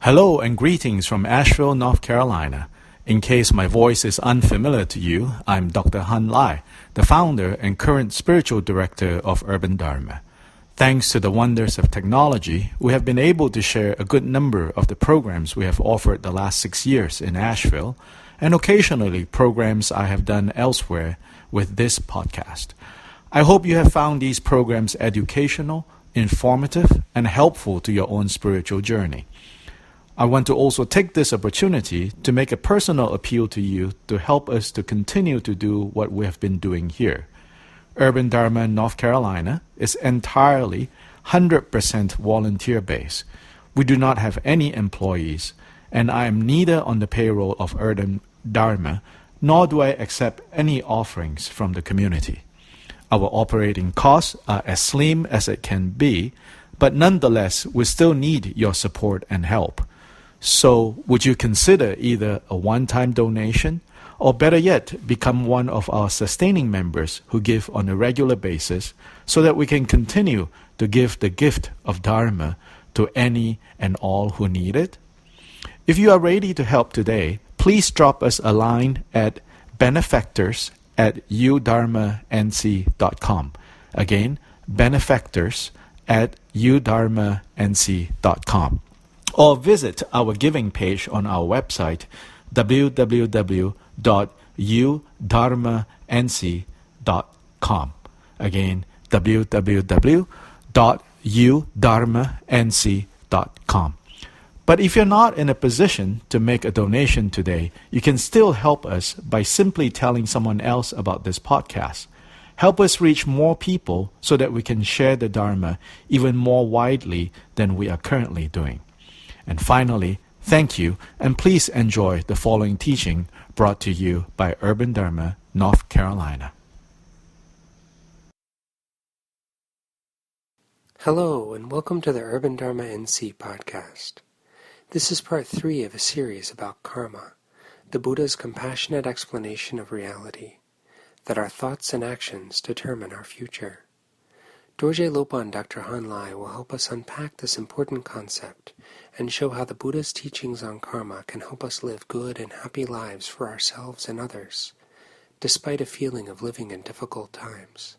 Hello and greetings from Asheville, North Carolina. In case my voice is unfamiliar to you, I'm Dr. Han Lai, the founder and current spiritual director of Urban Dharma. Thanks to the wonders of technology, we have been able to share a good number of the programs we have offered the last 6 years in Asheville, and occasionally programs I have done elsewhere with this podcast. I hope you have found these programs educational, informative, and helpful to your own spiritual journey. I want to also take this opportunity to make a personal appeal to you to help us to continue to do what we have been doing here. Urban Dharma North Carolina is entirely 100% volunteer-based. We do not have any employees, and I am neither on the payroll of Urban Dharma, nor do I accept any offerings from the community. Our operating costs are as slim as it can be, but nonetheless, we still need your support and help. So, would you consider either a one-time donation, or better yet, become one of our sustaining members who give on a regular basis so that we can continue to give the gift of Dharma to any and all who need it? If you are ready to help today, please drop us a line at benefactors@udharmanc.com. Again, benefactors@udharmanc.com. Or visit our giving page on our website, www.udharmanc.com. Again, www.udharmanc.com. But if you're not in a position to make a donation today, you can still help us by simply telling someone else about this podcast. Help us reach more people so that we can share the Dharma even more widely than we are currently doing. And finally, thank you, and please enjoy the following teaching brought to you by Urban Dharma, North Carolina. Hello, and welcome to the Urban Dharma NC podcast. This is part 3 of a series about karma, the Buddha's compassionate explanation of reality, that our thoughts and actions determine our future. Dorje Lopa and Dr. Han Lai will help us unpack this important concept and show how the Buddha's teachings on karma can help us live good and happy lives for ourselves and others, despite a feeling of living in difficult times.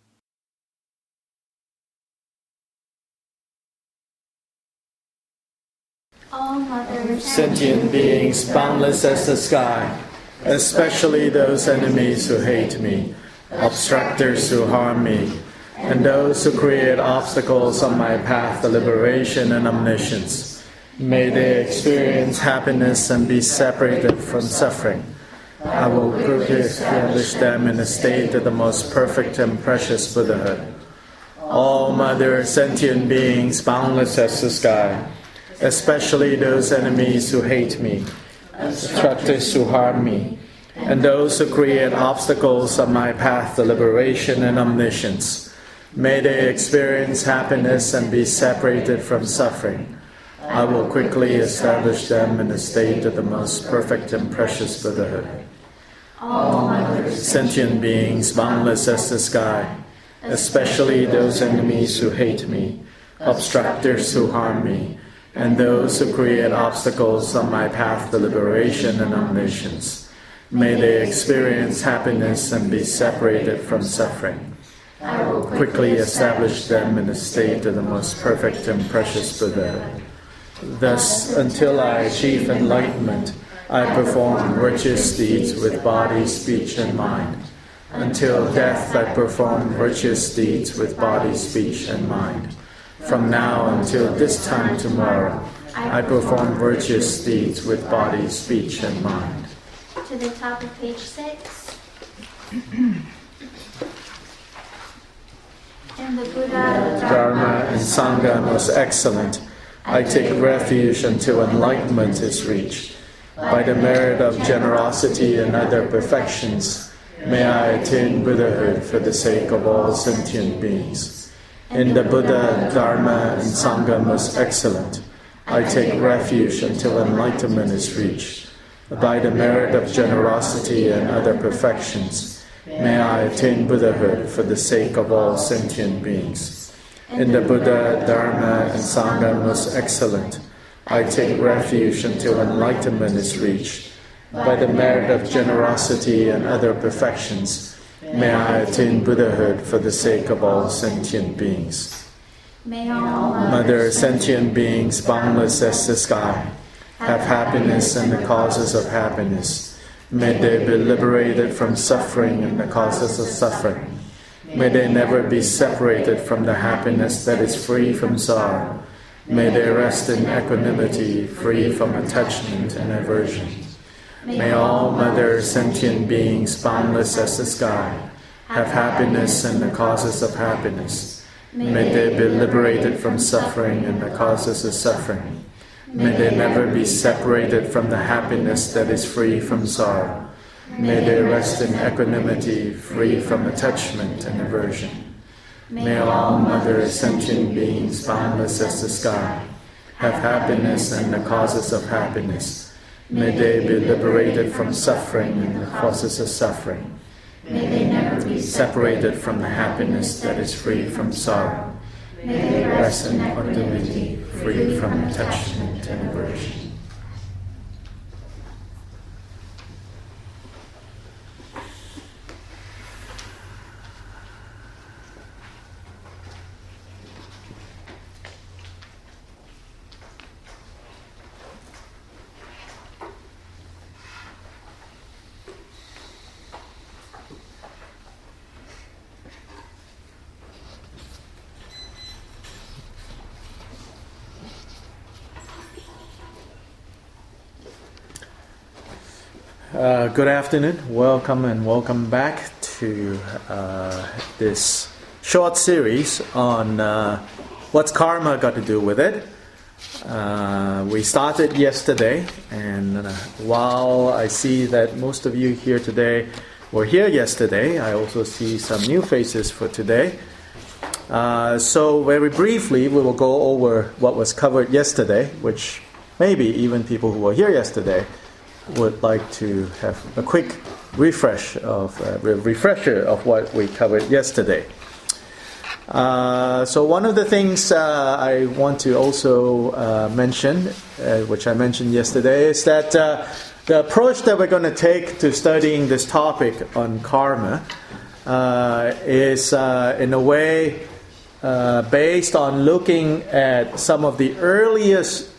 All mothers, Sentient beings boundless as the sky, especially those enemies who hate me, obstructors who harm me, and those who create obstacles on my path to liberation and omniscience. May they experience happiness and be separated from suffering. I will quickly establish them in a state of the most perfect and precious Buddhahood. All mother sentient beings boundless as the sky, especially those enemies who hate me, obstructors who harm me, and those who create obstacles on my path to liberation and omniscience. May they experience happiness and be separated from suffering. I will quickly establish them in a state of the most perfect and precious Buddhahood. All sentient beings boundless as the sky, especially those enemies who hate me, obstructors who harm me, and those who create obstacles on my path to liberation and omniscience. May they experience happiness and be separated from suffering. I will quickly establish them in a state of the most perfect and precious Buddhahood. Thus, until I achieve enlightenment, I perform virtuous deeds with body, speech, and mind. Until death, I perform virtuous deeds with body, speech, and mind. From now until this time tomorrow, I perform virtuous deeds with body, speech, and mind. To the top of page 6. And the Buddha, Dharma, and Sangha most excellent, I take refuge until enlightenment is reached. By the merit of generosity and other perfections, may I attain Buddhahood for the sake of all sentient beings. In the Buddha, Dharma, and Sangha most excellent, I take refuge until enlightenment is reached. By the merit of generosity and other perfections, may I attain Buddhahood for the sake of all sentient beings. In the Buddha, Dharma, and Sangha most excellent, I take refuge until enlightenment is reached. By the merit of generosity and other perfections, may I attain Buddhahood for the sake of all sentient beings. May all Mother, sentient beings, boundless as the sky, have happiness and the causes of happiness. May they be liberated from suffering and the causes of suffering. May they never be separated from the happiness that is free from sorrow. May they rest in equanimity, free from attachment and aversion. May all Mother, sentient beings, boundless as the sky, have happiness and the causes of happiness. May they be liberated from suffering and the causes of suffering. May they never be separated from the happiness that is free from sorrow. May they rest in equanimity, free from attachment and aversion. May all Mother, sentient beings, boundless as the sky, have happiness and the causes of happiness. May they be liberated from suffering and the causes of suffering. May they never be separated from the happiness that is free from sorrow. May they rest in equanimity, free from attachment and aversion. Good afternoon. Welcome back to this short series on what's karma got to do with it. We started yesterday, and while I see that most of you here today were here yesterday, I also see some new faces for today. So very briefly, we will go over what was covered yesterday, which maybe even people who were here yesterday would like to have a quick refresher of what we covered yesterday. So one of the things I want to also mention, which I mentioned yesterday, is that the approach that we're going to take to studying this topic on karma is in a way based on looking at some of the earliest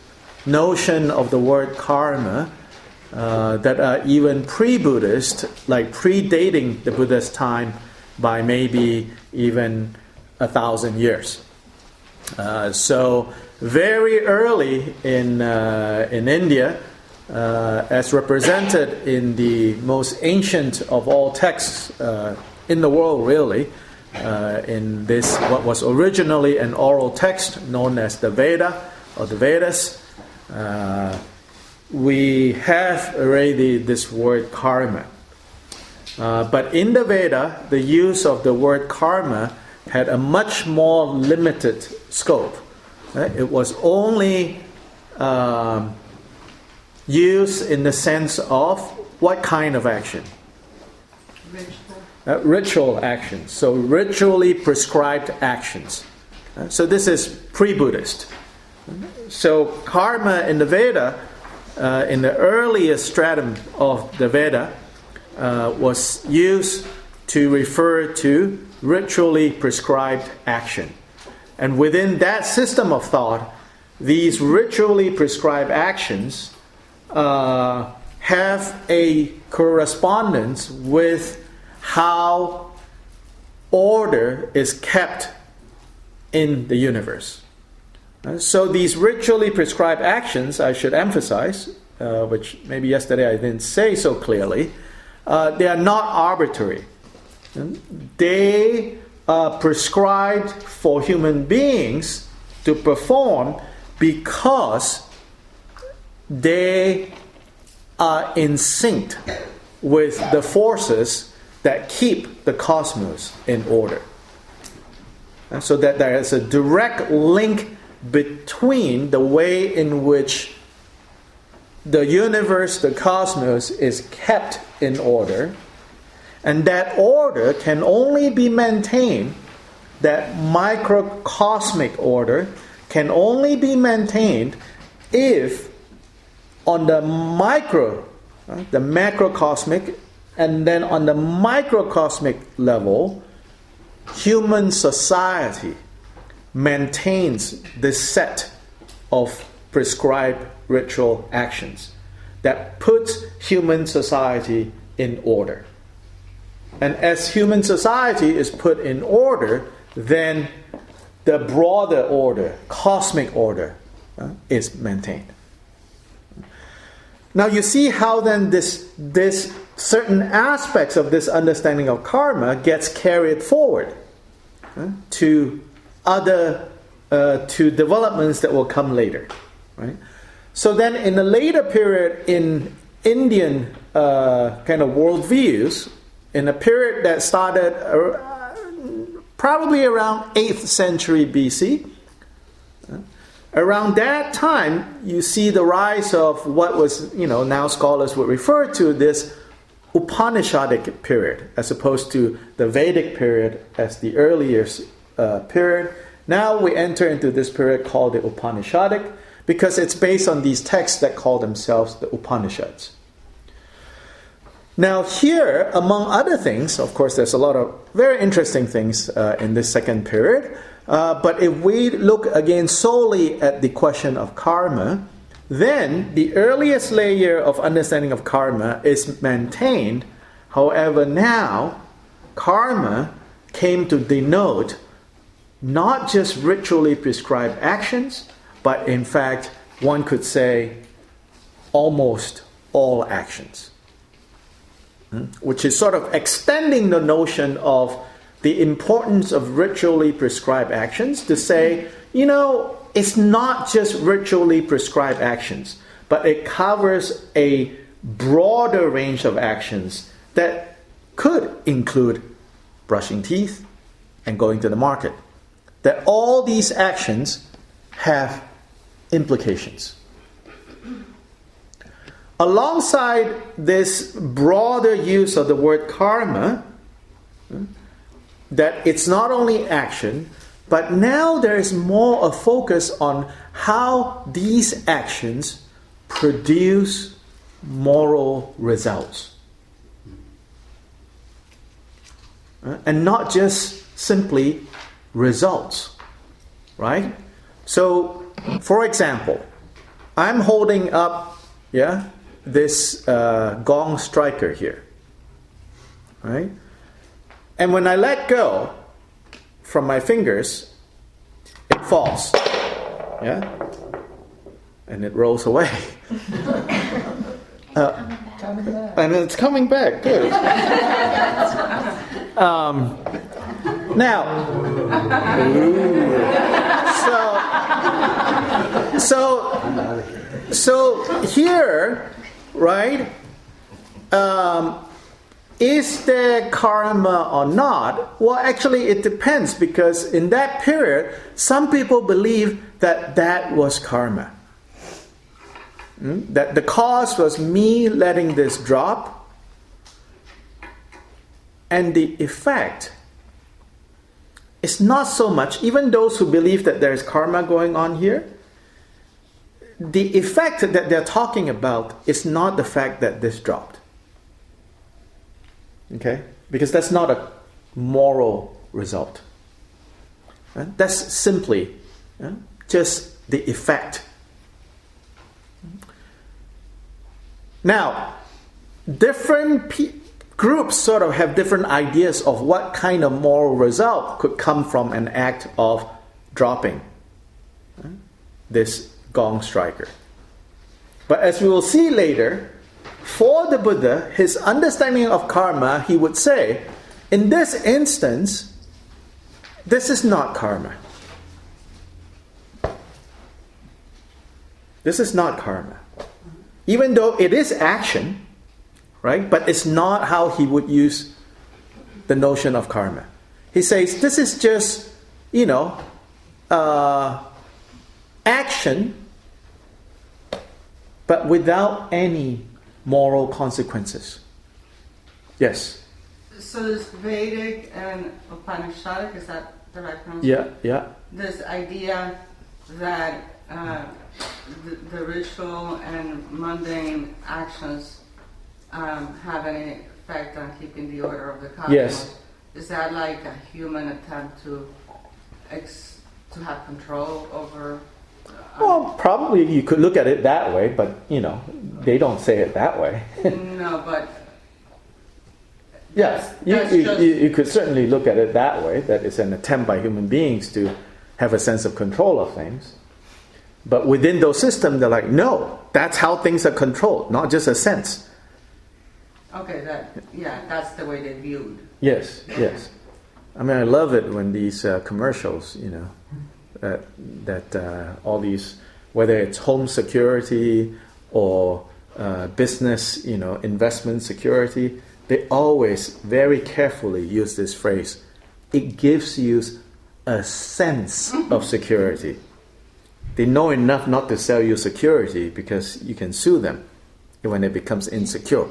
notion of the word karma that are even pre-Buddhist, like predating the Buddha's time by maybe even 1,000 years. So very early in India, as represented in the most ancient of all texts in the world, really, in this what was originally an oral text known as the Veda or the Vedas. We have already this word karma. But in the Veda, the use of the word karma had a much more limited scope. It was only used in the sense of what kind of action? Ritual actions. So ritually prescribed actions. So this is pre-Buddhist. So karma in the Veda, in the earliest stratum of the Veda, was used to refer to ritually prescribed action. And within that system of thought, these ritually prescribed actions have a correspondence with how order is kept in the universe. So these ritually prescribed actions, I should emphasize, which maybe yesterday I didn't say so clearly, they are not arbitrary. They are prescribed for human beings to perform because they are in sync with the forces that keep the cosmos in order. So that there is a direct link between the way in which the universe, the cosmos, is kept in order, and that order can only be maintained, that microcosmic order can only be maintained if on the the macrocosmic, and then on the microcosmic level, human society maintains this set of prescribed ritual actions that puts human society in order. And as human society is put in order, then the broader order, cosmic order, is maintained. Now you see how then this certain aspects of this understanding of karma gets carried forward to other to developments that will come later, right? So then in the later period in Indian kind of worldviews, in a period that started probably around 8th century BC, around that time you see the rise of what was, now scholars would refer to this Upanishadic period, as opposed to the Vedic period as the earliest period. Now we enter into this period called the Upanishadic, because it's based on these texts that call themselves the Upanishads. Now here, among other things, of course there's a lot of very interesting things in this second period, but if we look again solely at the question of karma, then the earliest layer of understanding of karma is maintained. However, now karma came to denote not just ritually prescribed actions, but in fact, one could say almost all actions. Which is sort of extending the notion of the importance of ritually prescribed actions to say, it's not just ritually prescribed actions, but it covers a broader range of actions that could include brushing teeth and going to the market. That all these actions have implications. Alongside this broader use of the word karma, that it's not only action, but now there is more a focus on how these actions produce moral results. And not just simply results, right? So, for example, I'm holding up, this gong striker here, right? And when I let go from my fingers, it falls, and it rolls away. And it's coming back, good. Now, so here, right? Is there karma or not? Well, actually, it depends, because in that period, some people believe that was karma. That the cause was me letting this drop, and the effect is not so much, even those who believe that there is karma going on here, the effect that they're talking about is not the fact that this dropped. Okay? Because that's not a moral result. That's simply just the effect. Now, different groups sort of have different ideas of what kind of moral result could come from an act of dropping this gong striker. But as we will see later, for the Buddha, his understanding of karma, he would say, in this instance, this is not karma. This is not karma. Even though it is action, right? But it's not how he would use the notion of karma. He says, this is just, action, but without any moral consequences. Yes? So this Vedic and Upanishadic, is that the right pronunciation? Yeah. This idea that the ritual and mundane actions have any effect on keeping the order of the cosmos? Yes. Is that like a human attempt to have control over? Well, probably you could look at it that way, but they don't say it that way. No, but Yes, you could certainly look at it that way, that it's an attempt by human beings to have a sense of control of things. But within those systems, they're like, no, that's how things are controlled, not just a sense. Okay, that's the way they viewed. Yes, yes. I mean, I love it when these commercials, that all these, whether it's home security or business, investment security, they always very carefully use this phrase. It gives you a sense of security. They know enough not to sell you security because you can sue them when it becomes insecure.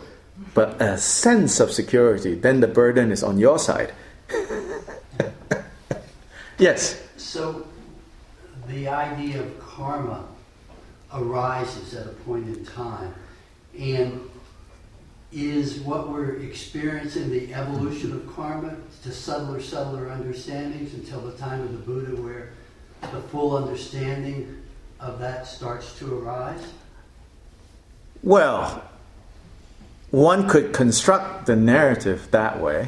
But a sense of security, then the burden is on your side. Yes? So the idea of karma arises at a point in time, and is what we're experiencing the evolution of karma to subtler understandings until the time of the Buddha where the full understanding of that starts to arise? Well, one could construct the narrative that way,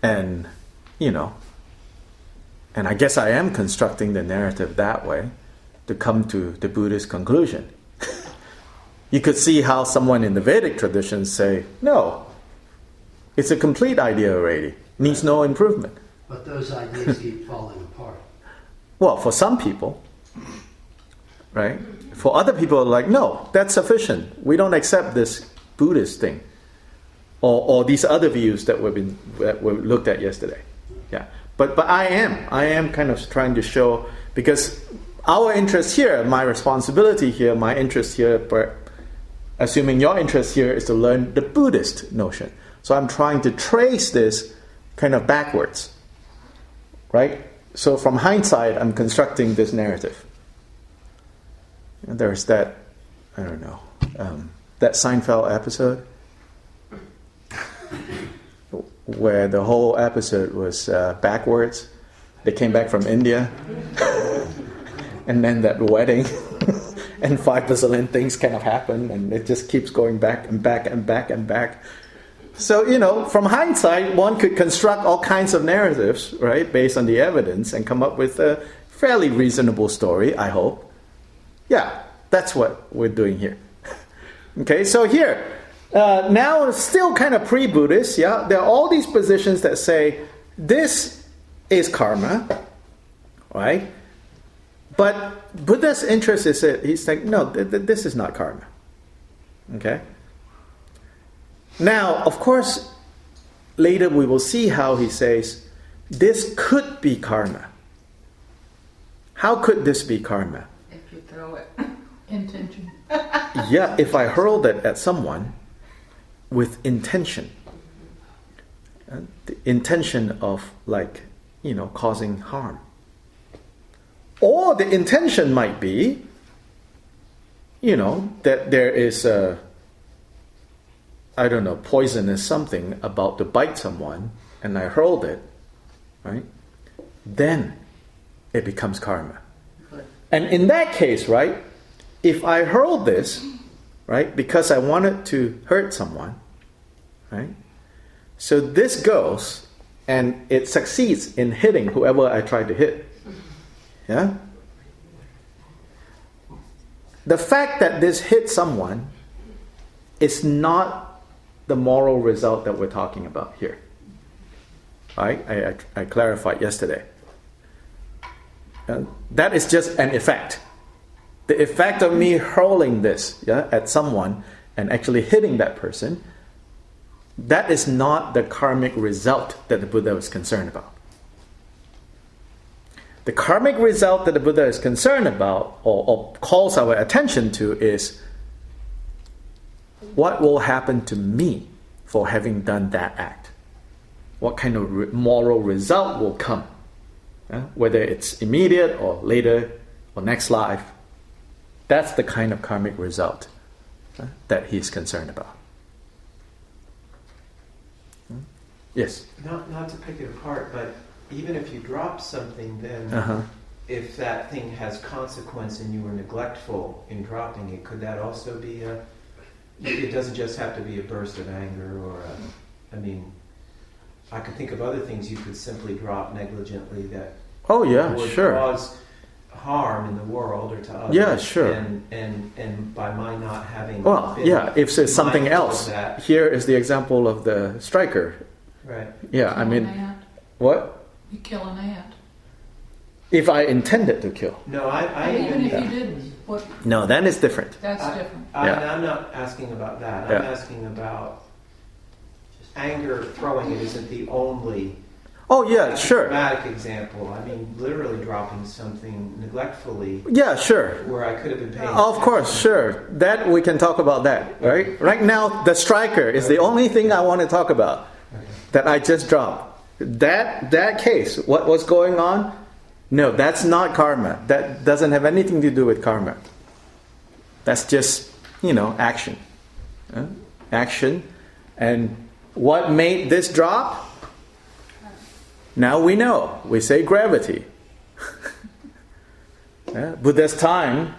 and I guess I am constructing the narrative that way to come to the Buddhist conclusion. You could see how someone in the Vedic tradition say, no, it's a complete idea already, needs no improvement. But those ideas keep falling apart. Well, for some people, right? For other people, like, no, that's sufficient. We don't accept this Buddhist thing, or these other views that were looked at yesterday. Yeah, but I am kind of trying to show, because our interest here, my responsibility here, my interest here, assuming your interest here is to learn the Buddhist notion. So I'm trying to trace this kind of backwards, right? So from hindsight, I'm constructing this narrative. And there's that, I don't know, that Seinfeld episode where the whole episode was backwards. They came back from India, and then that wedding. And 5 bazillion things kind of happen, and it just keeps going back and back and back and back. So, from hindsight, one could construct all kinds of narratives, right, based on the evidence, and come up with a fairly reasonable story, I hope. Yeah, that's what we're doing here. Okay, so here, now still kind of pre-Buddhist, yeah, there are all these positions that say, this is karma, right? But Buddha's interest is that he's like, no, this is not karma. Okay? Now, of course, later we will see how he says, this could be karma. How could this be karma? If you throw it. Intention. Yeah, if I hurled it at someone with intention. The intention of, causing harm. Or the intention might be, that there is poisonous something about to bite someone, and I hurled it, right? Then it becomes karma. Good. And in that case, right, if I hurled this, right, because I wanted to hurt someone, right, so this goes and it succeeds in hitting whoever I tried to hit. Yeah? The fact that this hit someone is not the moral result that we're talking about here. Right? I clarified yesterday. That is just an effect. The effect of me hurling this at someone and actually hitting that person, that is not the karmic result that the Buddha was concerned about. The karmic result that the Buddha is concerned about or calls our attention to is what will happen to me for having done that act. What kind of moral result will come? Whether it's immediate or later or next life. That's the kind of karmic result that he's concerned about. Yes? Not to pick it apart, but even if you drop something, then if that thing has consequence and you were neglectful in dropping it, could that also be it doesn't just have to be a burst of anger or I could think of other things you could simply drop negligently that would cause harm in the world or to others. Yeah, sure. And by my not having if it's something mindful else. of that. Here is the example of the striker. Right. Yeah, Kill an ant. What? You kill an ant. If I intended to kill. No, I Even if you didn't, what? No, then it's different. That's different. I'm not asking about that. I'm asking about anger. Throwing it isn't the only dramatic example. I mean, literally dropping something neglectfully. Yeah, sure. Where I could have been paying Of course, sure. That we can talk about that, right? Right now, the striker is the only thing I want to talk about that I just dropped. That case, what was going on? No, that's not karma. That doesn't have anything to do with karma. That's just, action. Action. And what made this drop? Now we know. We say gravity. Buddha's time,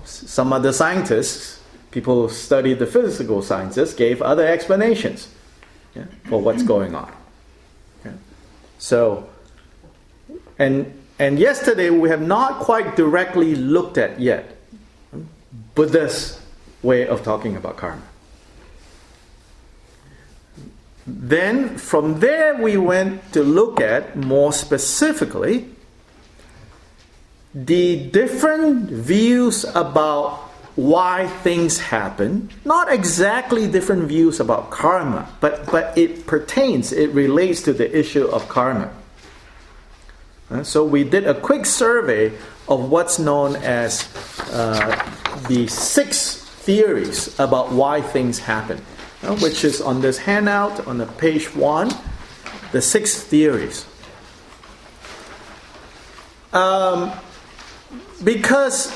some other scientists, people who studied the physical sciences, gave other explanations for what's going on. So, and yesterday we have not quite directly looked at yet Buddha's way of talking about karma. Then from there we went to look at more specifically the different views about why things happen. Not exactly different views about karma, but it relates to the issue of karma. So we did a quick survey of what's known as the 6 theories about why things happen, which is on this handout on the page 1, the 6 theories. Because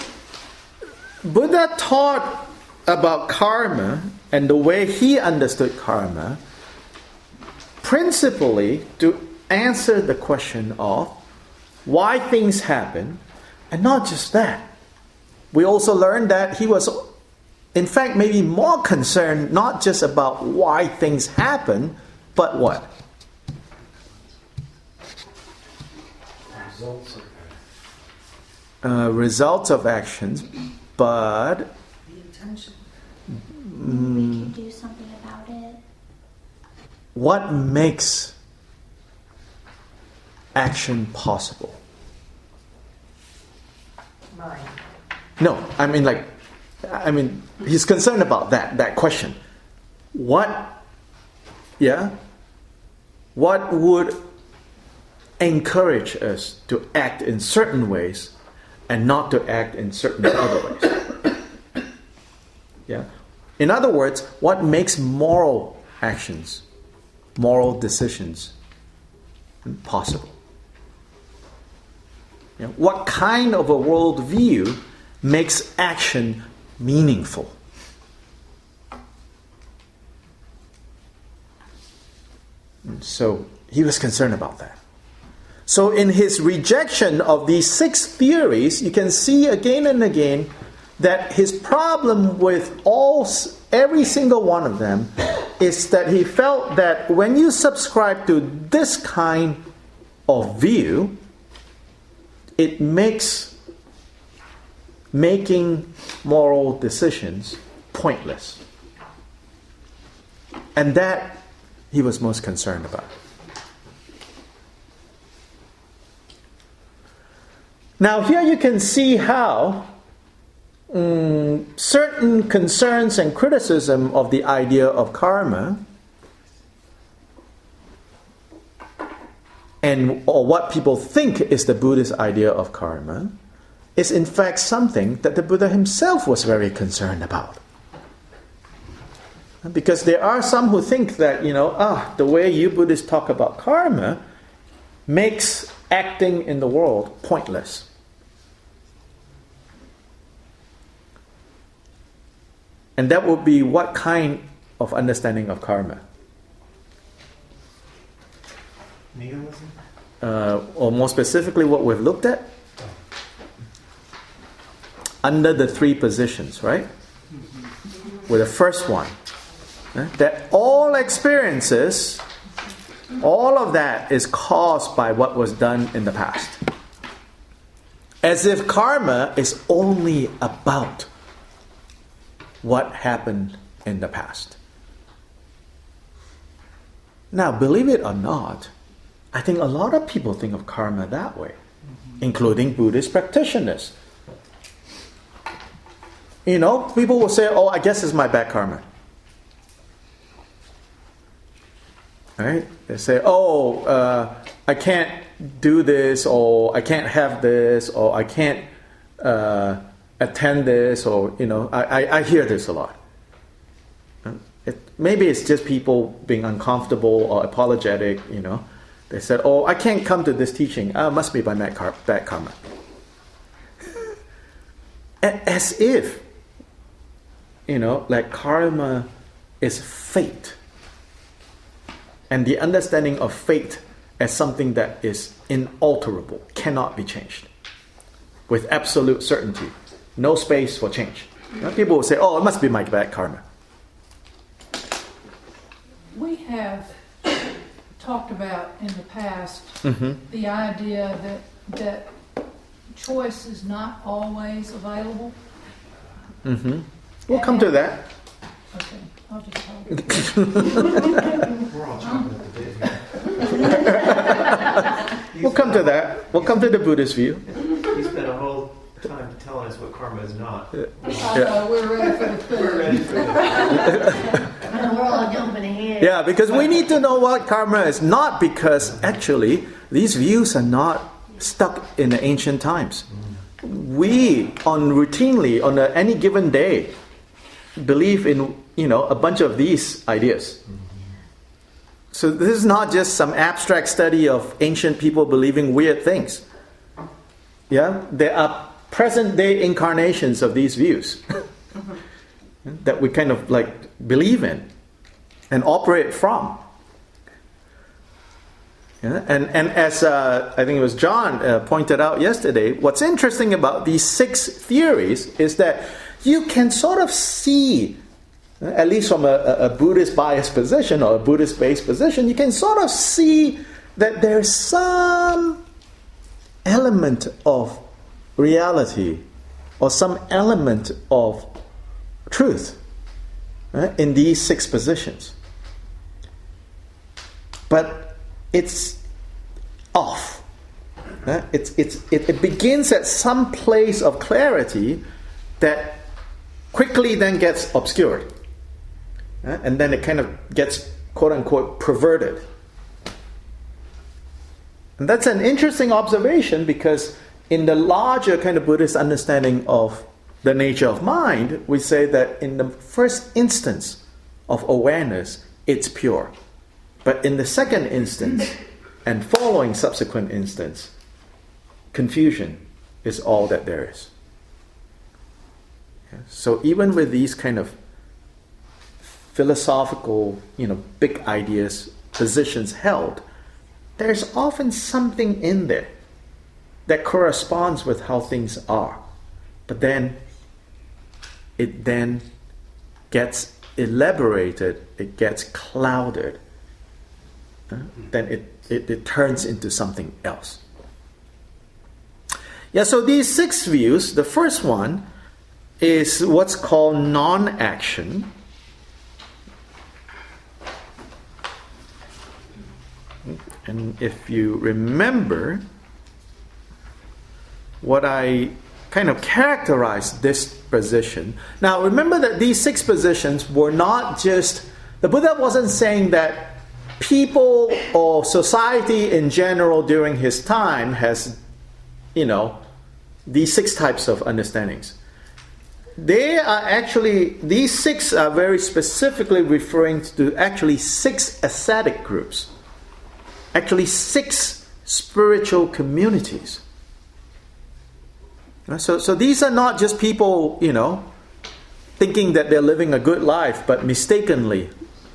Buddha taught about karma and the way he understood karma, principally to answer the question of why things happen, and not just that. We also learned that he was, in fact, maybe more concerned not just about why things happen, but what? Results of actions, but The intention. We can do something about it. What makes action possible? Mind. No, he's concerned about that question. What would encourage us to act in certain ways and not to act in certain other ways? Yeah. In other words, what makes moral actions, moral decisions possible? What kind of a worldview makes action meaningful? So he was concerned about that. So in his rejection of these 6 theories, you can see again and again that his problem with every single one of them is that he felt that when you subscribe to this kind of view, it makes making moral decisions pointless. And that he was most concerned about. Now here you can see how certain concerns and criticism of the idea of karma or what people think is the Buddhist idea of karma is in fact something that the Buddha himself was very concerned about. Because there are some who think that, the way you Buddhists talk about karma makes acting in the world pointless. And that would be what kind of understanding of karma? Nihilism? Or more specifically, what we've looked at? Under the three positions, right? With the first one, that all experiences, all of that is caused by what was done in the past. As if karma is only about what happened in the past. Now, believe it or not, I think a lot of people think of karma that way, including Buddhist practitioners. You know, people will say, oh, I guess it's my bad karma. Right? They say, oh, I can't do this, or I can't have this, or I can't attend this, or, you know, I hear this a lot. Maybe it's just people being uncomfortable or apologetic, you know. They said, oh, I can't come to this teaching. Must be my bad karma. As if, you know, like karma is fate. And the understanding of fate as something that is inalterable, cannot be changed. With absolute certainty. No space for change. You know, people will say, oh, it must be my bad karma. We have talked about in the past the idea that choice is not always available. We'll come to that. Okay, I'll just talk. We're all chomping at the bit here. We'll come to that. We'll come to the Buddhist view. You spent a whole time telling us what karma is not. We're ready for the food. We're ready for this. We're all jumping ahead. Yeah, because we need to know what karma is not, because actually these views are not stuck in the ancient times. We routinely on any given day believe in, you know, a bunch of these ideas. So this is not just some abstract study of ancient people believing weird things. Yeah, there are present day incarnations of these views that we kind of like believe in and operate from. Yeah? And as I think it was John pointed out yesterday, what's interesting about these 6 theories is that you can sort of see, at least from a Buddhist biased position or a Buddhist based position, you can sort of see that there's some element of reality or some element of truth in these 6 positions. But it's off. It begins at some place of clarity that quickly then gets obscured. And then it kind of gets, quote unquote, perverted. And that's an interesting observation, because in the larger kind of Buddhist understanding of the nature of mind, we say that in the first instance of awareness, it's pure. But in the second instance and following subsequent instance, confusion is all that there is. So even with these kind of philosophical, you know, big ideas, positions held, there's often something in there that corresponds with how things are. But then it then gets elaborated, it gets clouded. Then it turns into something else. Yeah, so these 6 views, the first one is what's called non-action. And if you remember what I kind of characterized this position. Now remember that these 6 positions were not just, the Buddha wasn't saying that people or society in general during his time has, you know, these 6 types of understandings. They are actually, these 6 are very specifically referring to actually 6 ascetic groups. Actually 6 spiritual communities. So these are not just people, you know, thinking that they're living a good life, but mistakenly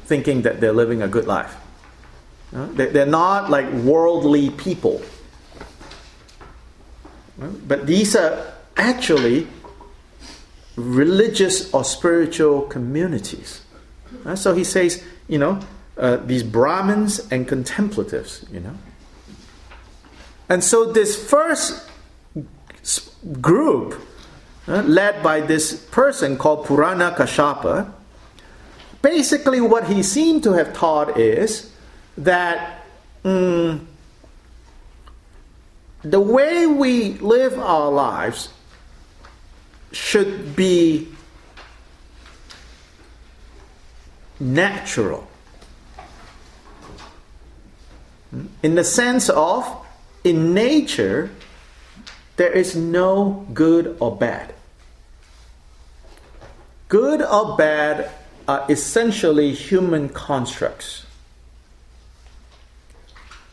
thinking that they're living a good life. They're not like worldly people. But these are actually religious or spiritual communities. So he says, these Brahmins and contemplatives, And so this first group, led by this person called Purana Kashyapa, basically what he seemed to have taught is that the way we live our lives should be natural. In the sense of, in nature, there is no good or bad. Good or bad are essentially human constructs.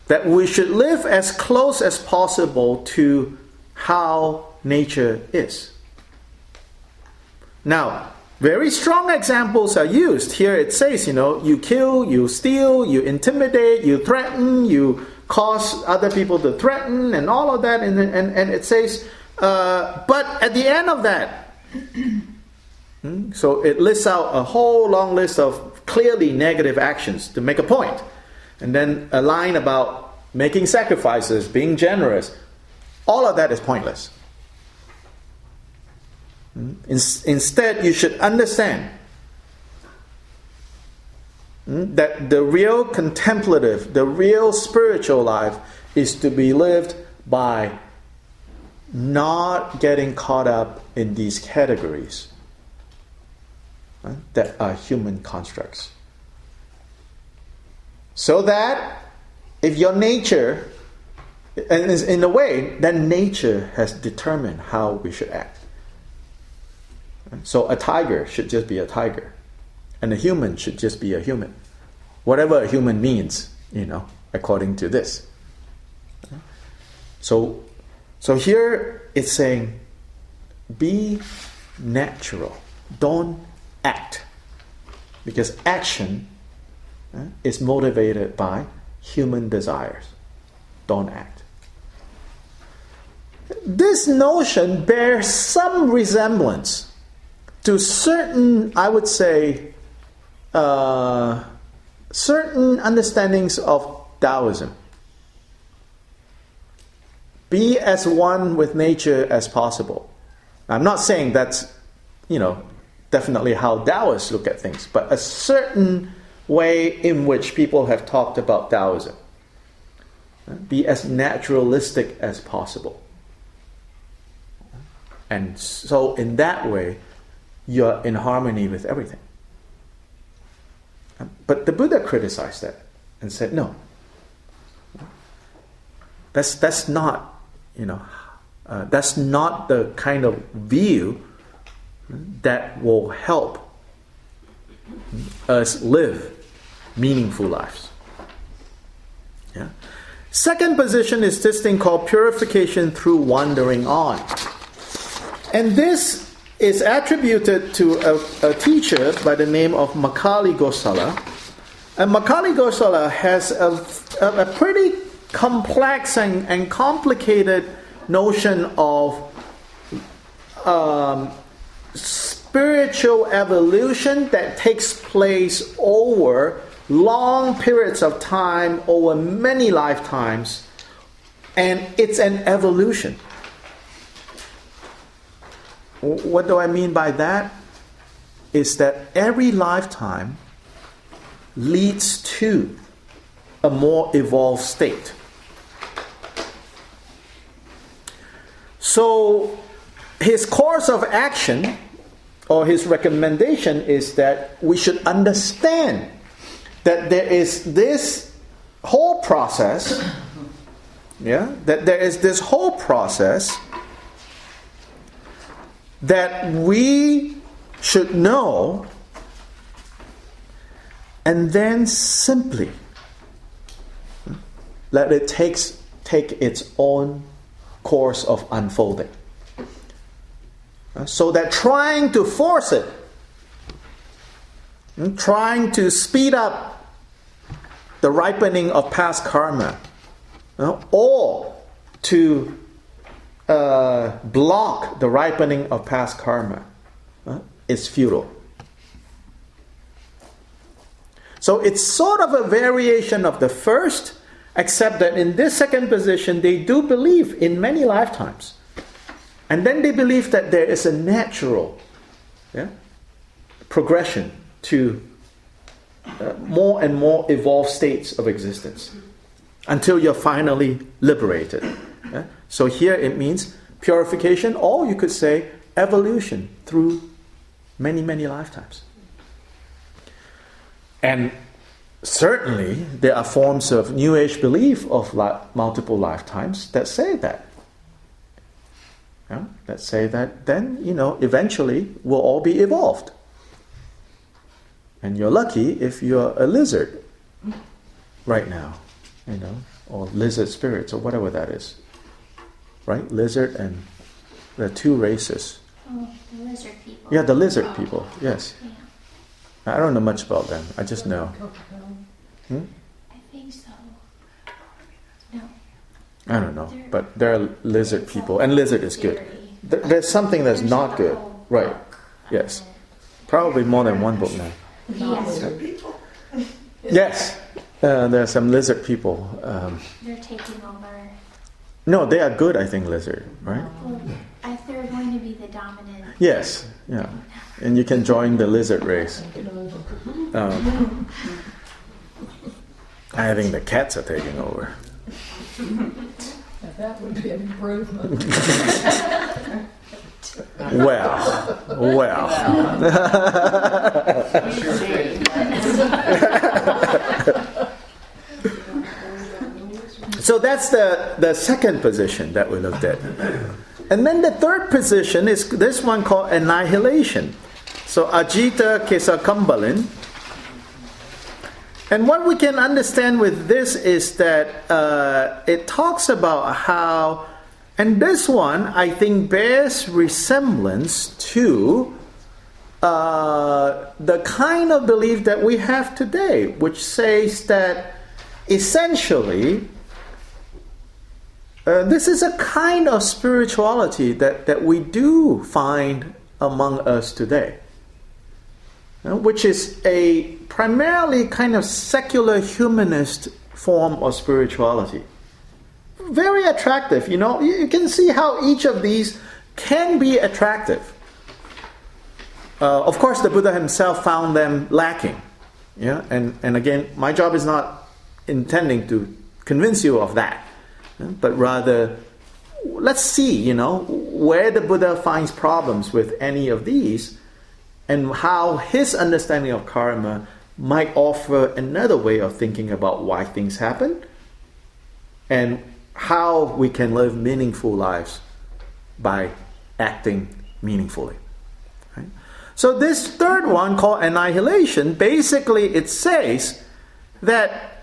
That we should live as close as possible to how nature is. Now, very strong examples are used. Here it says, you kill, you steal, you intimidate, you threaten, you cause other people to threaten, and all of that. And it says, but at the end of that, so it lists out a whole long list of clearly negative actions to make a point. And then a line about making sacrifices, being generous. All of that is pointless. Instead, you should understand that the real contemplative, the real spiritual life is to be lived by not getting caught up in these categories that are human constructs. So that if your nature, and in a way, then nature has determined how we should act. So a tiger should just be a tiger. And a human should just be a human. Whatever a human means, according to this. So here it's saying, be natural. Don't act. Because action is motivated by human desires. Don't act. This notion bears some resemblance to certain, I would say, certain understandings of Taoism. Be as one with nature as possible. I'm not saying that's, definitely how Taoists look at things, but a certain way in which people have talked about Taoism. Be as naturalistic as possible. And so in that way, you're in harmony with everything. But the Buddha criticized that and said, no. That's not, that's not the kind of view that will help us live meaningful lives. Yeah. Second position is this thing called purification through wandering on. And this is attributed to a teacher by the name of Makali Gosala. And Makali Gosala has a pretty complex and complicated notion of spiritual evolution that takes place over long periods of time, over many lifetimes, and it's an evolution. What do I mean by that? Is that every lifetime leads to a more evolved state. So his course of action, or his recommendation, is that we should understand that there is this whole process, that there is this whole process that we should know, and then simply let it take its own course of unfolding. So that trying to force it trying to speed up the ripening of past karma, or to block the ripening of past karma, is futile. So it's sort of a variation of the first, except that in this second position, they do believe in many lifetimes. And then they believe that there is a natural progression to more and more evolved states of existence until you're finally liberated. So here it means purification, or you could say evolution through many, many lifetimes. And certainly there are forms of New Age belief of multiple lifetimes that say that. That say that then, eventually we'll all be evolved. And you're lucky if you're a lizard right now, or lizard spirits, or whatever that is. Right? Lizard, and there are two races. Oh, the lizard people. Yeah, the lizard people, yes. Yeah. I don't know much about them. I just know. I think so. No. I don't know. But there are lizard people, and lizard is good. There's something that's not good. Right. Yes. Probably more than one book now. Yes. Yes. There are some lizard people. They're taking over. No, they are good, I think, lizard, right? Well, they're going to be the dominant. Yes, yeah. And you can join the lizard race. I think the cats are taking over. That would be an improvement. Well. So that's the second position that we looked at. And then the third position is this one called annihilation. So Ajita Kesakambalin. And what we can understand with this is that it talks about how, and this one I think bears resemblance to the kind of belief that we have today, which says that essentially this is a kind of spirituality that we do find among us today, which is a primarily kind of secular humanist form of spirituality. Very attractive, you can see how each of these can be attractive. Of course, the Buddha himself found them lacking. And again, my job is not intending to convince you of that, but rather, let's see, where the Buddha finds problems with any of these, and how his understanding of karma might offer another way of thinking about why things happen, and how we can live meaningful lives by acting meaningfully. Right? So this third one, called annihilation, basically it says that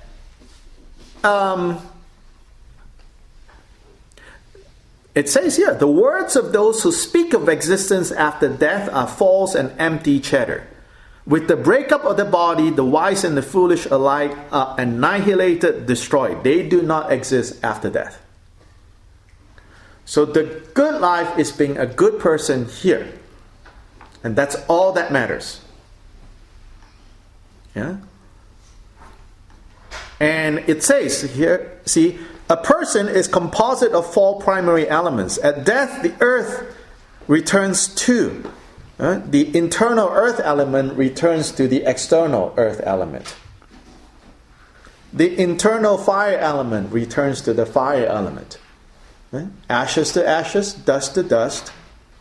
it says here, the words of those who speak of existence after death are false and empty chatter. With the breakup of the body, the wise and the foolish alike are annihilated, destroyed. They do not exist after death. So the good life is being a good person here. And that's all that matters. Yeah? And it says here, see, a person is composite of four primary elements. At death, the earth returns to. The internal earth element returns to the external earth element. The internal fire element returns to the fire element. Ashes to ashes, dust to dust.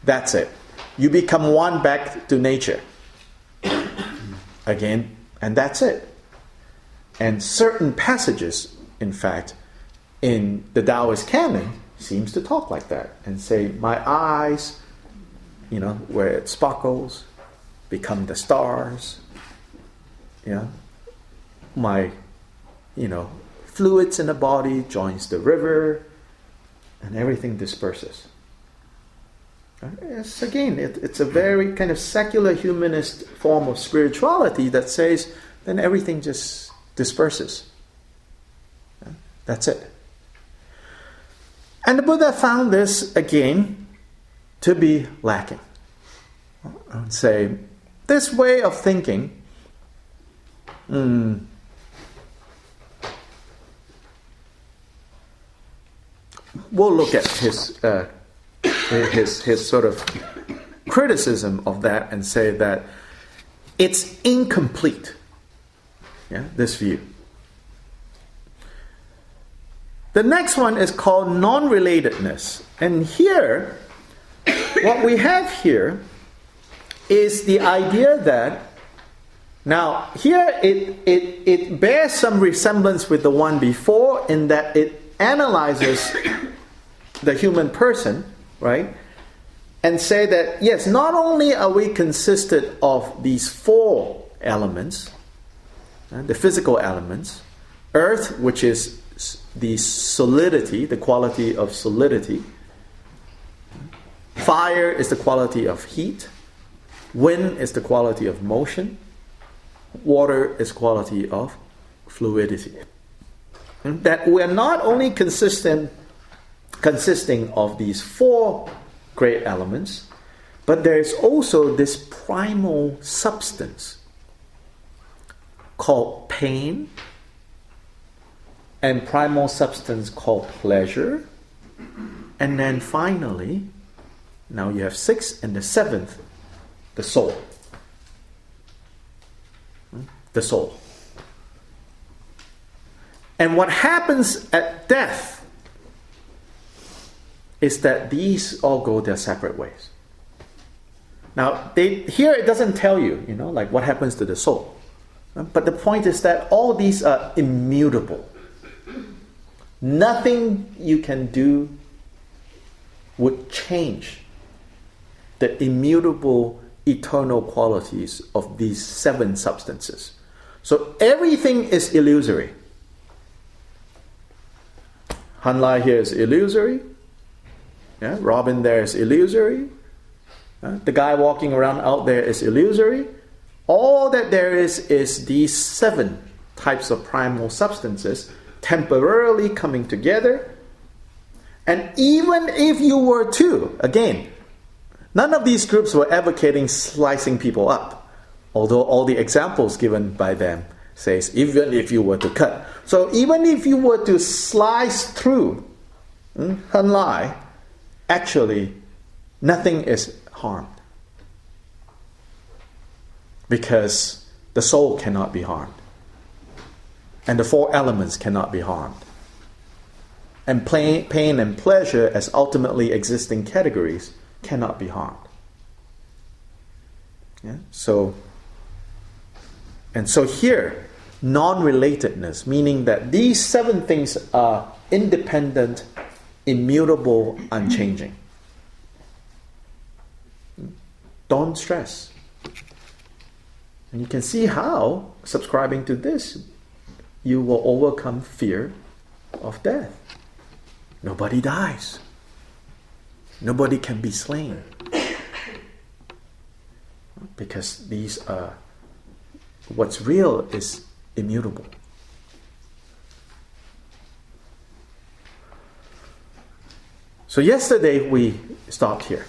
That's it. You become one back to nature. Again, and that's it. And certain passages, in fact, in the Taoist canon, seems to talk like that and say, my eyes, where it sparkles, become the stars. My, fluids in the body joins the river, and everything disperses. It's a very kind of secular humanist form of spirituality that says then everything just disperses. That's it. And the Buddha found this again to be lacking. I would say this way of thinking we'll look at his sort of criticism of that and say that it's incomplete. This view. The next one is called non-relatedness. And here, what we have here is the idea that, now here it bears some resemblance with the one before in that it analyzes the human person, right? And say that, yes, not only are we consisted of these four elements, the physical elements, earth, which is the solidity, the quality of solidity. Fire is the quality of heat. Wind is the quality of motion. Water is quality of fluidity. And that we are not only consisting of these four great elements, but there is also this primal substance called pain, and primal substance called pleasure, and then finally, now you have 6, and the 7th, the soul. The soul. And what happens at death is that these all go their separate ways. Now, here it doesn't tell you, like what happens to the soul. But the point is that all these are immutable. Nothing you can do would change the immutable, eternal qualities of these 7 substances. So everything is illusory. Hanlai here is illusory. Robin there is illusory. The guy walking around out there is illusory. All that there is these 7 types of primal substances temporarily coming together. And even if you were to, again, none of these groups were advocating slicing people up, although all the examples given by them says even if you were to cut. So even if you were to slice through Hanlai, actually nothing is harmed. Because the soul cannot be harmed. And the 4 elements cannot be harmed. And pain and pleasure as ultimately existing categories cannot be harmed. So here, non-relatedness, meaning that these 7 things are independent, immutable, unchanging. Don't stress. And you can see how, subscribing to this, you will overcome fear of death. Nobody dies. Nobody can be slain. Because these are, what's real is immutable. So yesterday we stopped here.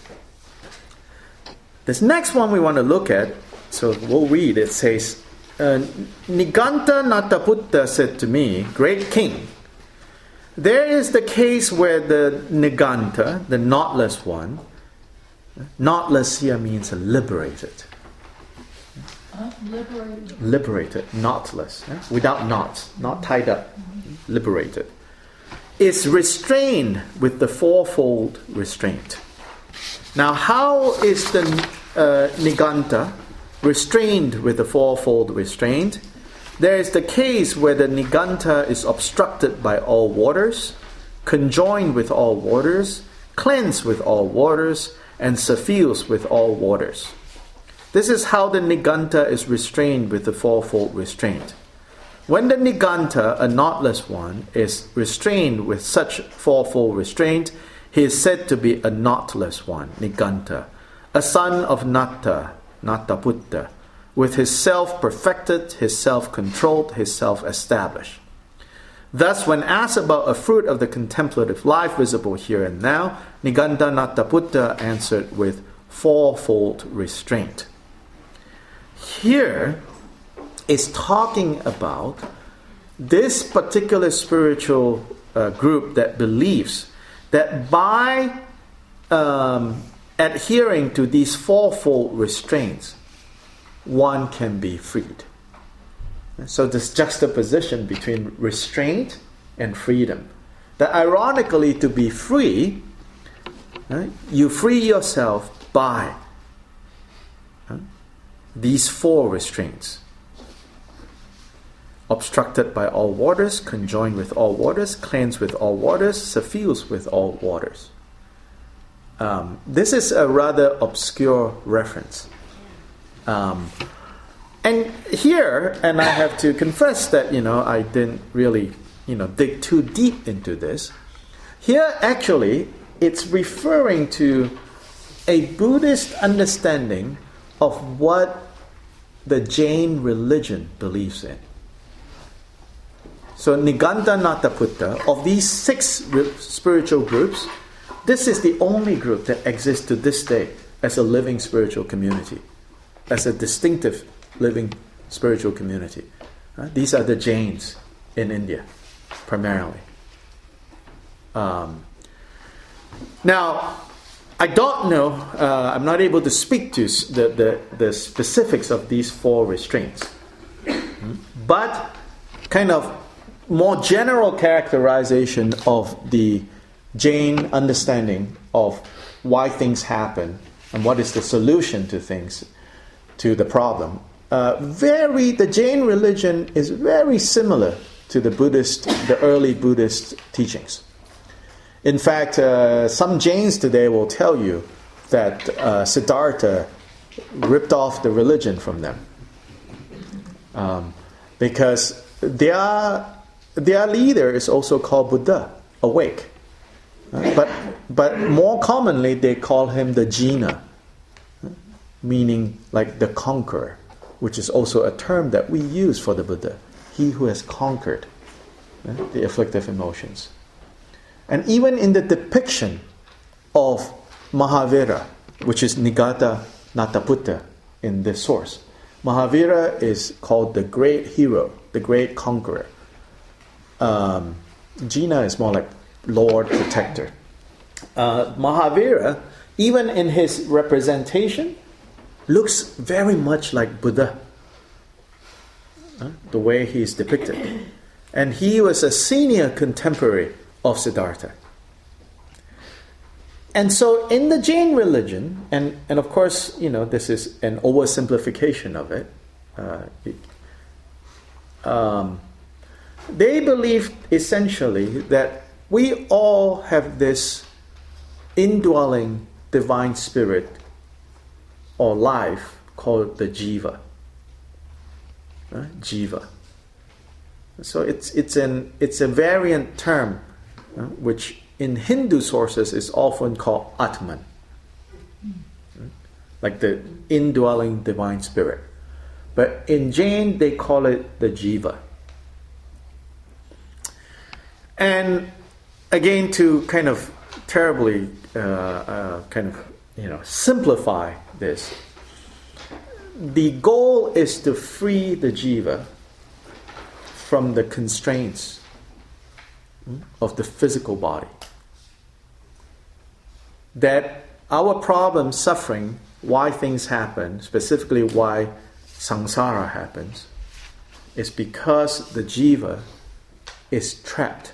This next one we want to look at, so we'll read. It says, Niganta Nataputta said to me, Great King, there is the case where the Niganta, the knotless one, knotless here means liberated. Liberated, knotless, without knots, not tied up, liberated, is restrained with the 4-fold restraint. Now, how is the Niganta restrained with the 4-fold restraint? There is the case where the Niganta is obstructed by all waters, conjoined with all waters, cleansed with all waters, and suffused with all waters. This is how the Niganta is restrained with the 4-fold restraint. When the Niganta, a knotless one, is restrained with such 4-fold restraint, He is said to be a knotless one, Niganta, a son of Natta, Nattaputta, with his self perfected, his self controlled, his self established. Thus, when asked about a fruit of the contemplative life visible here and now, Niganta Nattaputta answered with fourfold restraint. Here is talking about this particular spiritual group that believes that by adhering to these fourfold restraints, one can be freed. So this juxtaposition between restraint and freedom. That ironically, to be free, right, you free yourself by these four restraints. Obstructed by all waters, conjoined with all waters, cleansed with all waters, suffused with all waters. This is a rather obscure reference. And here, and I have to confess that, I didn't really, dig too deep into this. Here, actually, it's referring to a Buddhist understanding of what the Jain religion believes in. So, Niganta Nattaputta, of these 6 spiritual groups, this is the only group that exists to this day as a living spiritual community, as a distinctive living spiritual community. These are the Jains in India, primarily. Now, I don't know, I'm not able to speak to the specifics of these 4 restraints. But kind of more general characterization of the Jain understanding of why things happen and what is the solution to things, to the problem. The Jain religion is very similar to the early Buddhist teachings. In fact, some Jains today will tell you that Siddhartha ripped off the religion from them, because their leader is also called Buddha, awake. But more commonly they call him the Jina, meaning like the conqueror, which is also a term that we use for the Buddha, he who has conquered the afflictive emotions. And even in the depiction of Mahavira, which is Niganta Nattaputta in this source, Mahavira is called the great hero, the great conqueror. Jina is more like Lord, protector. Mahavira, even in his representation, looks very much like Buddha, the way he is depicted. And he was a senior contemporary of Siddhartha. And so in the Jain religion, and of course, this is an oversimplification of it, they believe essentially that we all have this indwelling divine spirit or life called the jiva. Jiva. So it's a variant term, which in Hindu sources is often called Atman, like the indwelling divine spirit. But in Jain they call it the jiva. And again, to kind of terribly simplify this, the goal is to free the jiva from the constraints of the physical body. That our problem, suffering, why things happen, specifically why samsara happens, is because the jiva is trapped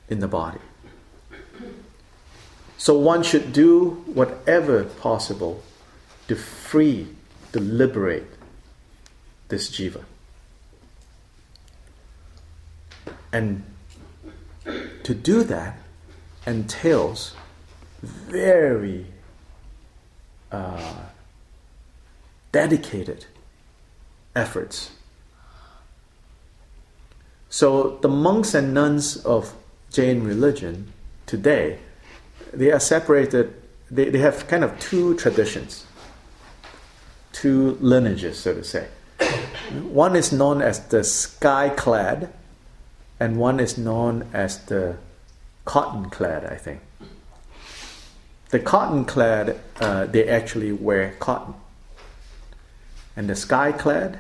in the body. So one should do whatever possible to free, to liberate this jiva. And to do that entails very dedicated efforts. So the monks and nuns of Jain religion today, they are separated. They have kind of two traditions, two lineages, so to say. One is known as the sky-clad, and one is known as the cotton-clad, I think. The cotton-clad, they actually wear cotton. And the sky-clad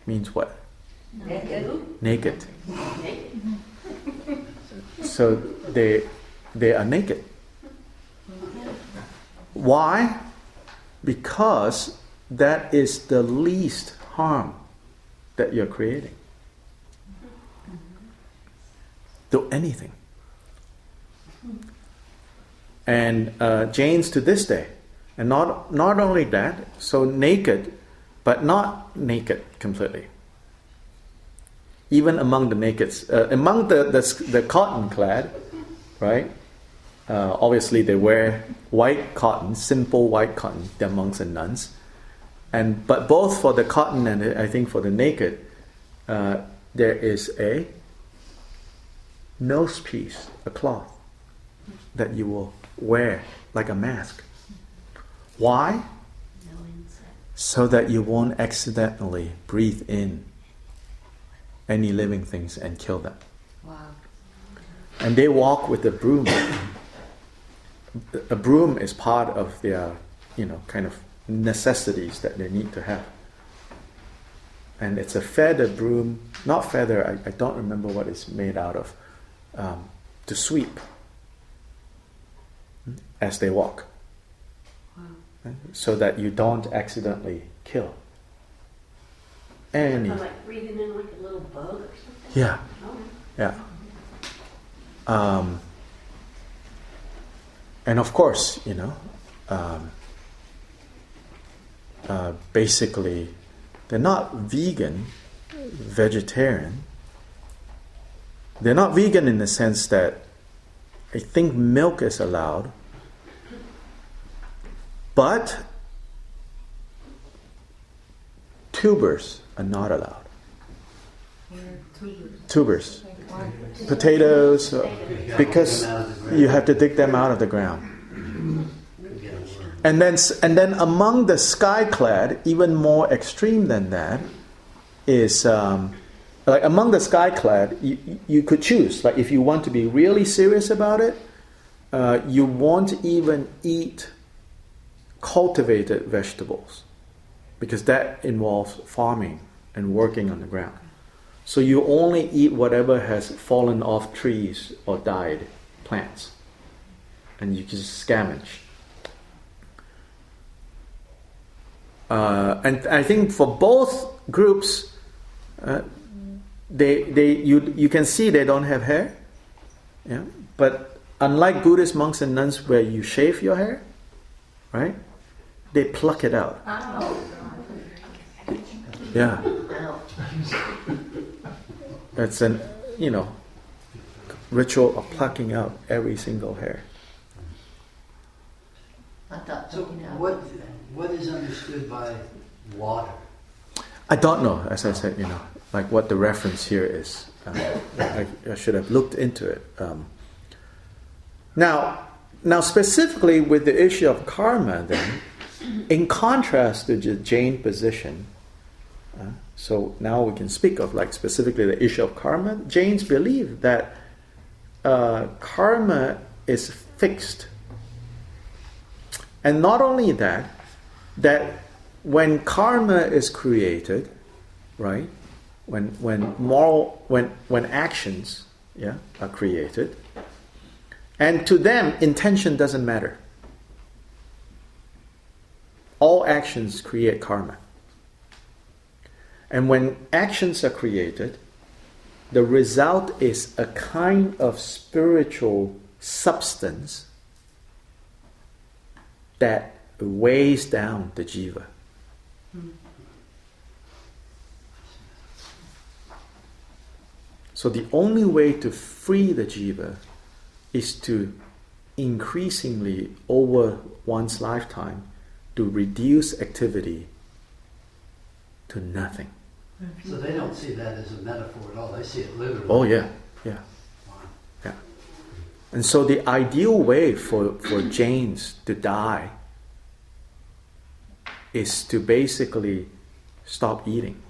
means what? Naked. So they are naked. Why? Because that is the least harm that you're creating. Do anything. And Jains to this day, and not only that, so naked, but not naked completely. Even among the nakeds, among the cotton clad, right? Obviously, they wear white cotton, simple white cotton. They're monks and nuns, but both for the cotton and I think for the naked, there is a nose piece, a cloth that you will wear like a mask. Why? So that you won't accidentally breathe in any living things and kill them. Wow. And they walk with a broom. A broom is part of their, kind of necessities that they need to have. And it's a feather broom, not feather, I don't remember what it's made out of, to sweep as they walk. Wow. Right? So that you don't accidentally kill any. Like breathing in like a little bug or something? Yeah. Oh. Yeah. And of course, basically, they're not vegan, vegetarian. They're not vegan in the sense that I think milk is allowed, but tubers are not allowed. Tubers. Potatoes, because you have to dig them out of the ground. And then among the sky-clad, even more extreme than that, is like among the sky-clad, you could choose. Like if you want to be really serious about it, you won't even eat cultivated vegetables, because that involves farming and working on the ground. So you only eat whatever has fallen off trees or died plants, and you just scavenge. And I think for both groups, you can see they don't have hair. Yeah, but unlike Buddhist monks and nuns where you shave your hair, right? They pluck it out. Yeah. It's an, ritual of plucking out every single hair. So what is understood by water? I don't know, as I said, like what the reference here is. I should have looked into it. Now specifically with the issue of karma then, in contrast to the Jain position, so now we can speak of like specifically the issue of karma. Jains believe that karma is fixed. And not only that when karma is created, right? When actions are created, and to them intention doesn't matter. All actions create karma. And when actions are created, the result is a kind of spiritual substance that weighs down the jiva. So the only way to free the jiva is to increasingly, over one's lifetime, to reduce activity to nothing. So they don't see that as a metaphor at all. They see it literally. Oh yeah. Wow. Yeah. And so the ideal way for Jains to die is to basically stop eating.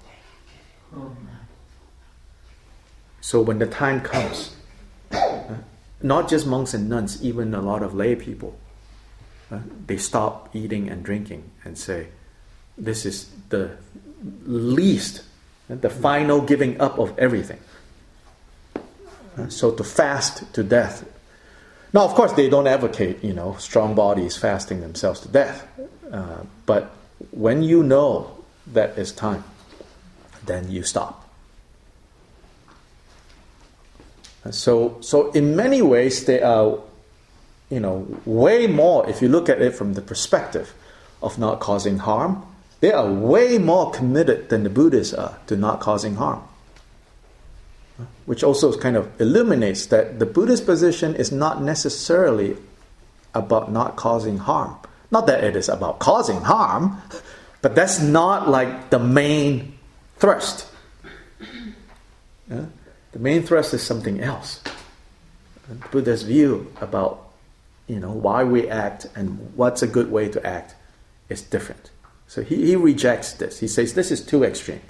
So when the time comes, not just monks and nuns, even a lot of lay people, they stop eating and drinking and say, this is the least, the final giving up of everything. So to fast to death. Now, of course, they don't advocate, strong bodies fasting themselves to death. But when you know that it's time, then you stop. So in many ways, they are, way more, if you look at it from the perspective of not causing harm, they are way more committed than the Buddhists are to not causing harm. Which also kind of illuminates that the Buddhist position is not necessarily about not causing harm. Not that it is about causing harm, but that's not like the main thrust. The main thrust is something else. The Buddha's view about, why we act and what's a good way to act is different. So he rejects this. He says this is too extreme.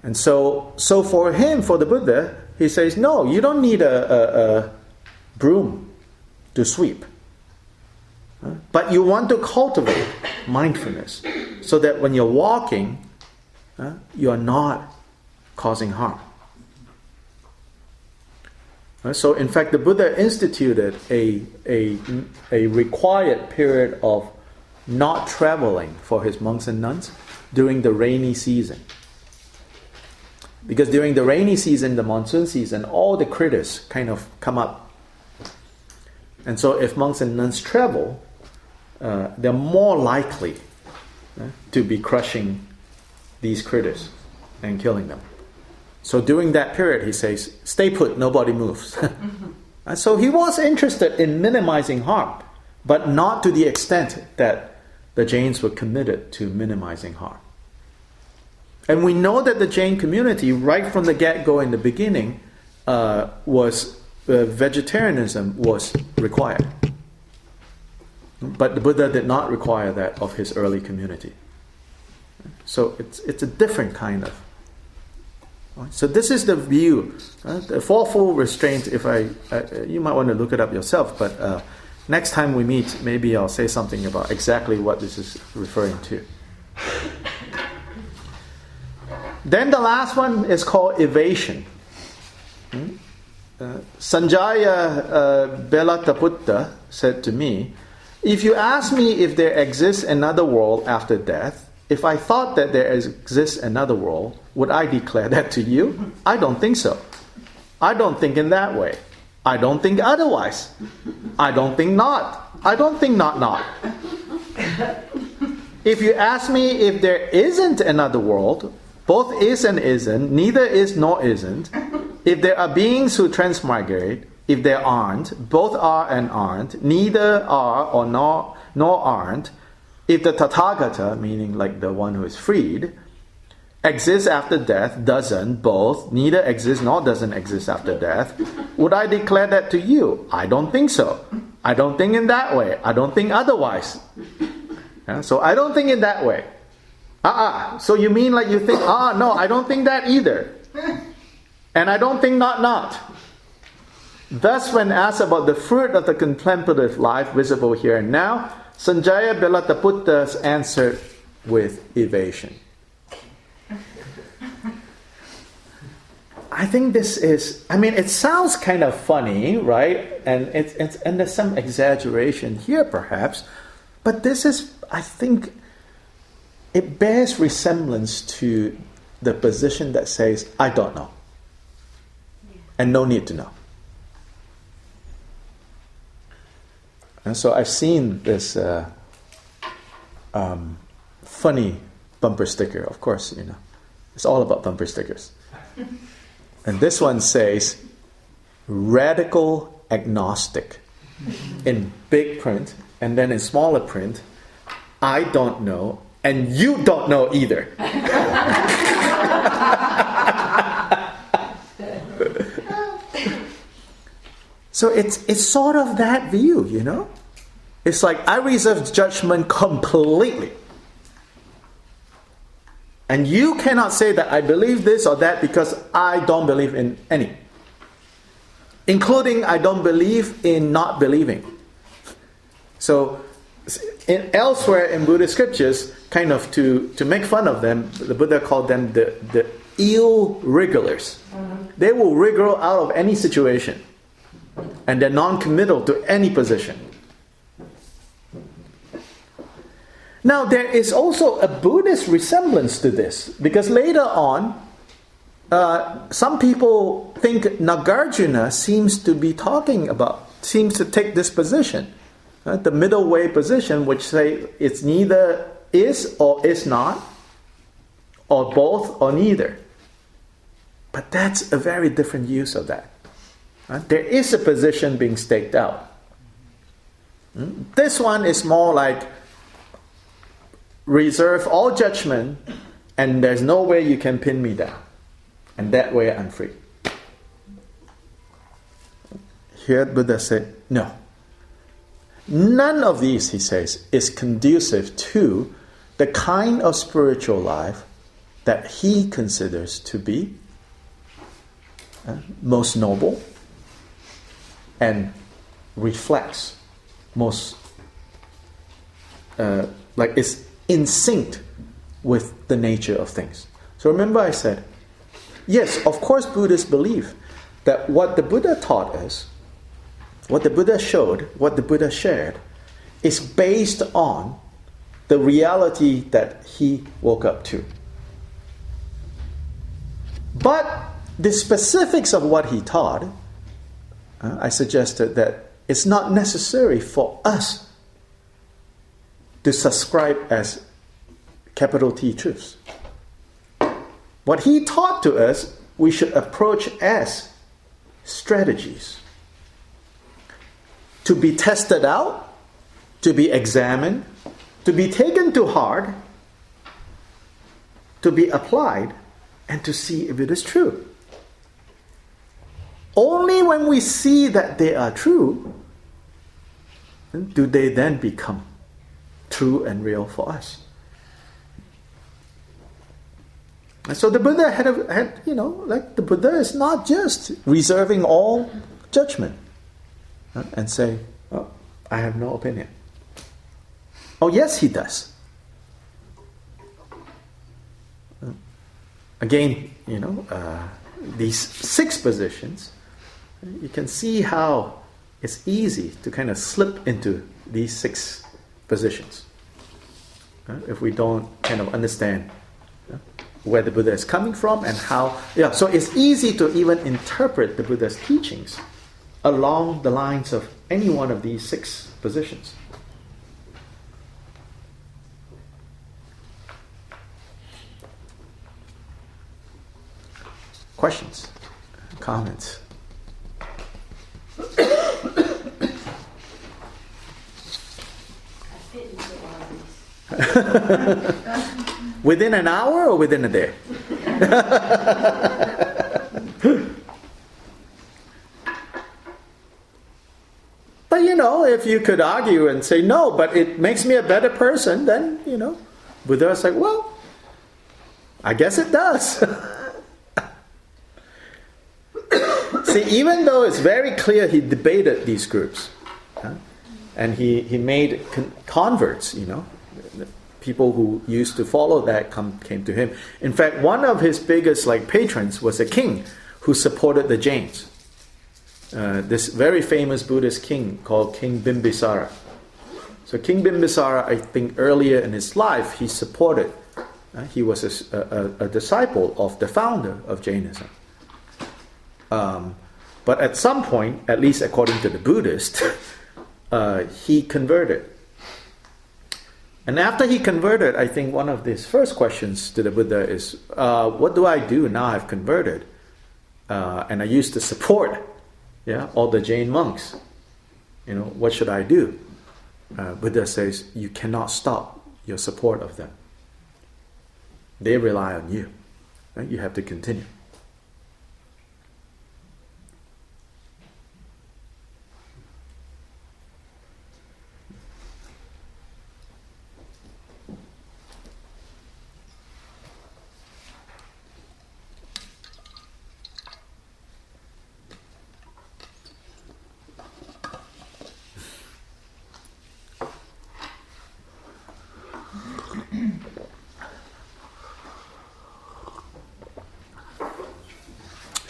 And so for him, for the Buddha, he says, no, you don't need a broom to sweep. But you want to cultivate mindfulness so that when you're walking, you're not causing harm. So in fact, the Buddha instituted a required period of not traveling for his monks and nuns during the rainy season. Because during the rainy season, the monsoon season, all the critters kind of come up. And so if monks and nuns travel, they're more likely to be crushing these critters and killing them. So during that period, he says, stay put, nobody moves. And so he was interested in minimizing harm, but not to the extent that the Jains were committed to minimizing harm. And we know that the Jain community, right from the get-go in the beginning, vegetarianism was required. But the Buddha did not require that of his early community. So it's a different kind of. So this is the view. The fourfold restraint, you might want to look it up yourself, but next time we meet, maybe I'll say something about exactly what this is referring to. Then the last one is called evasion. Sanjaya Belataputta said to me, if you ask me if there exists another world after death, if I thought that there exists another world, would I declare that to you? I don't think so. I don't think in that way. I don't think otherwise. I don't think not. I don't think not. If you ask me if there isn't another world, both is and isn't, neither is nor isn't, if there are beings who transmigrate, if there aren't, both are and aren't, neither are or nor aren't, if the Tathagata, meaning like the one who is freed, exists after death, doesn't, both, neither exists nor doesn't exist after death, would I declare that to you? I don't think so. I don't think in that way. I don't think otherwise. So I don't think in that way. So you mean like you think, no, I don't think that either. And I don't think not. Thus, when asked about the fruit of the contemplative life visible here and now, Sanjaya Belataputta answered with evasion. I think this is, it sounds kind of funny, right? And and there's some exaggeration here perhaps, but this is, I think, it bears resemblance to the position that says, I don't know. And no need to know. And so I've seen this funny bumper sticker, of course, It's all about bumper stickers. And this one says, radical agnostic in big print, and then in smaller print, I don't know, and you don't know either. So it's sort of that view, It's like I reserve judgment completely. And you cannot say that I believe this or that because I don't believe in any. Including I don't believe in not believing. So elsewhere in Buddhist scriptures, kind of to make fun of them, the Buddha called them the ill-wrigglers. They will wriggle out of any situation. And they're non-committal to any position. Now there is also a Buddhist resemblance to this. Because later on, some people think Nagarjuna seems to take this position. The middle way position, which say it's neither is or is not, or both or neither. But that's a very different use of that. There is a position being staked out. This one is more like reserve all judgment and there's no way you can pin me down. And that way I'm free. Here Buddha said, no. None of these, he says, is conducive to the kind of spiritual life that he considers to be most noble and reflects most, is in sync with the nature of things. So remember I said, yes, of course Buddhists believe that what the Buddha taught us, what the Buddha showed, what the Buddha shared, is based on the reality that he woke up to. But the specifics of what he taught, I suggested that it's not necessary for us to subscribe as capital T truths. What he taught to us, we should approach as strategies to be tested out, to be examined, to be taken to heart, to be applied, and to see if it is true. Only when we see that they are true, do they then become true and real for us. And so the Buddha had the Buddha is not just reserving all judgment and say, oh, I have no opinion. Oh, yes, he does. Again, these 6 positions, you can see how it's easy to kind of slip into these 6 positions if we don't kind of understand where the Buddha is coming from and how. So it's easy to even interpret the Buddha's teachings along the lines of any one of these 6 positions. Questions? Comments? Within an hour or within a day? But if you could argue and say, no, but it makes me a better person, then, Buddha's like, well, I guess it does. See, even though it's very clear he debated these groups, and he made converts, people who used to follow that came to him. In fact, one of his biggest patrons was a king who supported the Jains. This very famous Buddhist king called King Bimbisara. So King Bimbisara, I think earlier in his life, he supported. He was a disciple of the founder of Jainism. But at some point, at least according to the Buddhist, he converted. And after he converted, I think one of his first questions to the Buddha is, what do I do now I've converted? And I used to support all the Jain monks. What should I do? Buddha says, you cannot stop your support of them. They rely on you. Right? You have to continue.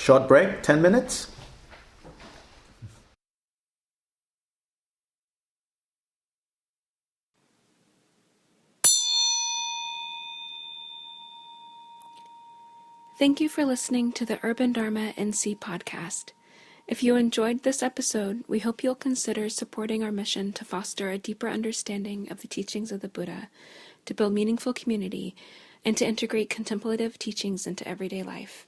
short break, 10 minutes. Thank you for listening to the Urban Dharma NC podcast. If you enjoyed this episode, we hope you'll consider supporting our mission to foster a deeper understanding of the teachings of the Buddha, to build meaningful community, and to integrate contemplative teachings into everyday life.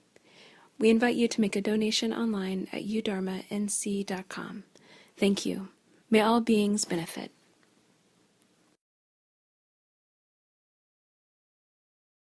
We invite you to make a donation online at udharmanc.com. Thank you. May all beings benefit.